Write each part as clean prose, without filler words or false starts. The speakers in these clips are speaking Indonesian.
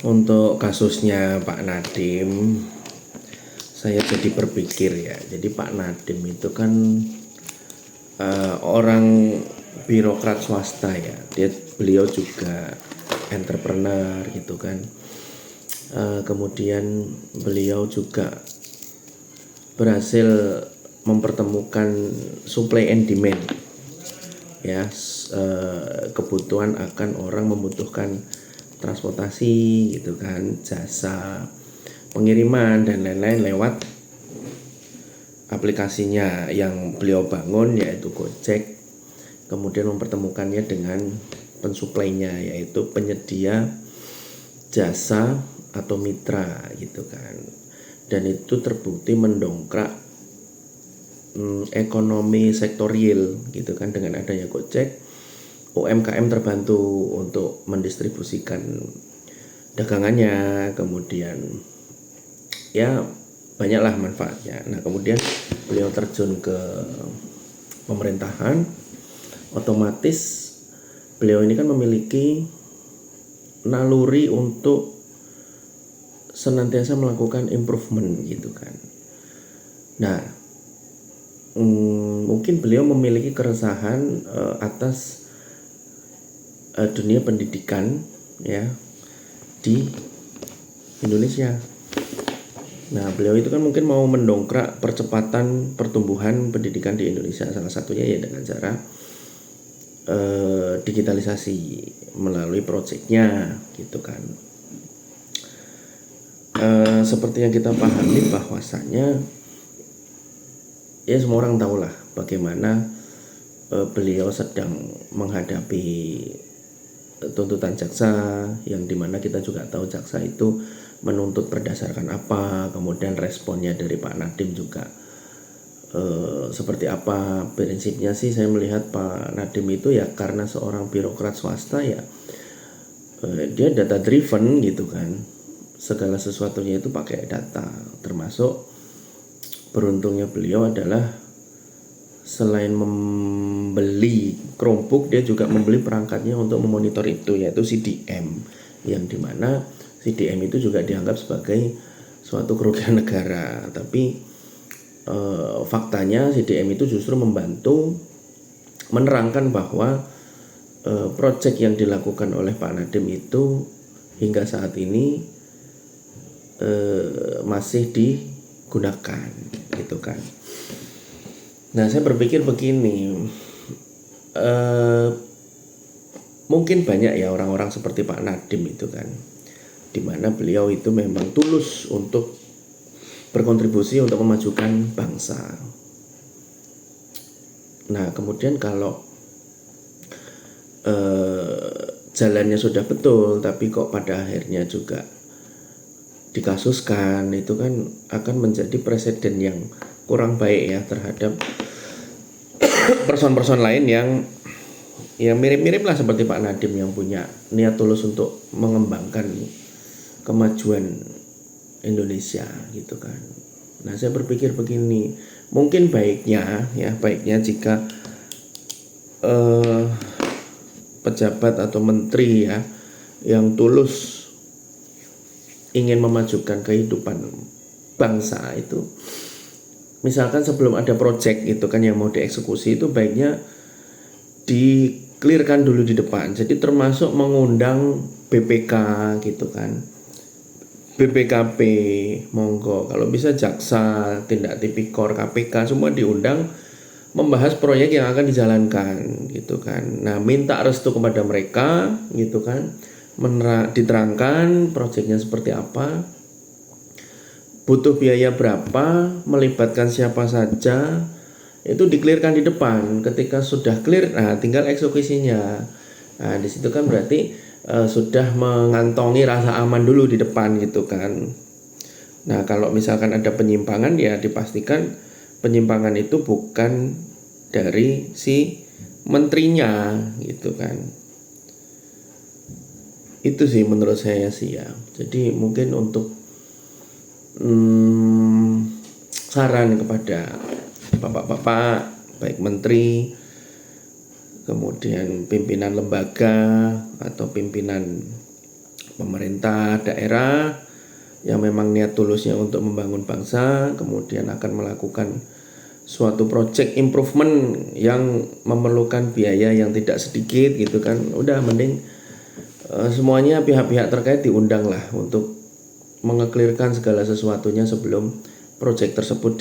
Untuk kasusnya Pak Nadiem, saya jadi berpikir ya. Jadi Pak Nadiem itu kan orang birokrat swasta ya. Beliau juga entrepreneur gitu kan. Kemudian beliau juga berhasil mempertemukan supply and demand ya, kebutuhan akan orang membutuhkan transportasi gitu kan, jasa pengiriman dan lain-lain lewat aplikasinya yang beliau bangun yaitu Gojek. Kemudian mempertemukannya dengan pensuplainya yaitu penyedia jasa atau mitra gitu kan, dan itu terbukti mendongkrak ekonomi sektorial gitu kan. Dengan adanya Gojek, UMKM terbantu untuk mendistribusikan dagangannya, kemudian ya banyaklah manfaatnya. Nah kemudian beliau terjun ke pemerintahan, otomatis beliau ini kan memiliki naluri untuk senantiasa melakukan improvement gitu kan. Nah mungkin beliau memiliki keresahan atas dunia pendidikan ya di Indonesia. Nah beliau itu kan mungkin mau mendongkrak percepatan pertumbuhan pendidikan di Indonesia, salah satunya ya dengan cara digitalisasi melalui proyeknya gitu kan. Seperti yang kita pahami bahwasanya ya semua orang tahulah bagaimana beliau sedang menghadapi tuntutan jaksa, yang dimana kita juga tahu jaksa itu menuntut berdasarkan apa, kemudian responnya dari Pak Nadiem juga seperti apa. Prinsipnya sih saya melihat Pak Nadiem itu ya karena seorang birokrat swasta ya, dia data driven gitu kan, segala sesuatunya itu pakai data. Termasuk beruntungnya beliau adalah selain membeli Chromebook, dia juga membeli perangkatnya untuk memonitor itu, yaitu CDM, yang dimana CDM itu juga dianggap sebagai suatu kerugian negara. Tapi faktanya CDM itu justru membantu menerangkan bahwa proyek yang dilakukan oleh Pak Nadiem itu hingga saat ini masih digunakan gitu kan. Nah saya berpikir begini, mungkin banyak ya orang-orang seperti Pak Nadiem itu kan, dimana beliau itu memang tulus untuk berkontribusi untuk memajukan bangsa. Nah kemudian kalau jalannya sudah betul tapi kok pada akhirnya juga dikasuskan, itu kan akan menjadi presiden yang kurang baik ya terhadap person-person lain yang mirip-mirip lah seperti Pak Nadiem, yang punya niat tulus untuk mengembangkan kemajuan Indonesia gitu kan. Nah saya berpikir begini, mungkin baiknya jika pejabat atau menteri ya yang tulus ingin memajukan kehidupan bangsa itu, misalkan sebelum ada proyek itu kan yang mau dieksekusi, itu baiknya di-clearkan dulu di depan. Jadi termasuk mengundang BPK gitu kan, BPKP, monggo, kalau bisa jaksa, tindak tipikor, KPK, semua diundang membahas proyek yang akan dijalankan gitu kan. Nah minta restu kepada mereka gitu kan, diterangkan proyeknya seperti apa, butuh biaya berapa, melibatkan siapa saja, itu di-clearkan di depan. Ketika sudah clear, nah tinggal eksekusinya. Nah di situ kan berarti sudah mengantongi rasa aman dulu di depan gitu kan. Nah kalau misalkan ada penyimpangan ya dipastikan penyimpangan itu bukan dari si menterinya gitu kan. Itu sih menurut saya sih ya. Jadi mungkin untuk saran kepada bapak-bapak, baik menteri, kemudian pimpinan lembaga atau pimpinan pemerintah daerah yang memang niat tulusnya untuk membangun bangsa, kemudian akan melakukan suatu project improvement yang memerlukan biaya yang tidak sedikit gitu kan, udah mending semuanya pihak-pihak terkait diundang lah untuk mengeklirkan segala sesuatunya sebelum project tersebut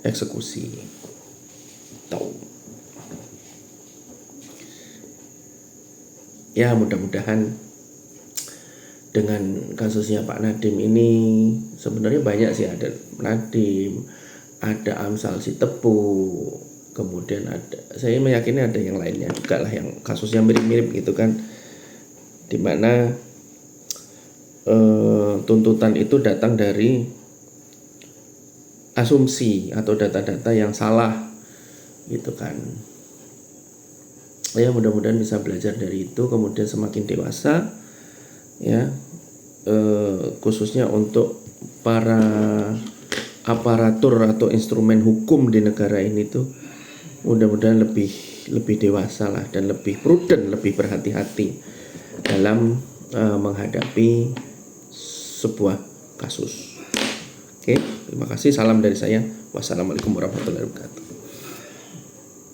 dieksekusi. Ya mudah-mudahan dengan kasusnya Pak Nadiem ini, sebenarnya banyak sih, ada Nadiem, ada Amsal Sitepu, kemudian ada, saya meyakini ada yang lainnya juga lah yang kasusnya mirip-mirip gitu kan, dimana tuntutan itu datang dari asumsi atau data-data yang salah gitu kan. Ya mudah-mudahan bisa belajar dari itu, kemudian semakin dewasa ya, khususnya untuk para aparatur atau instrumen hukum di negara ini tuh mudah-mudahan lebih dewasa lah dan lebih prudent, lebih berhati-hati dalam menghadapi sebuah kasus. Oke, terima kasih. Salam dari saya. Wassalamualaikum warahmatullahi wabarakatuh.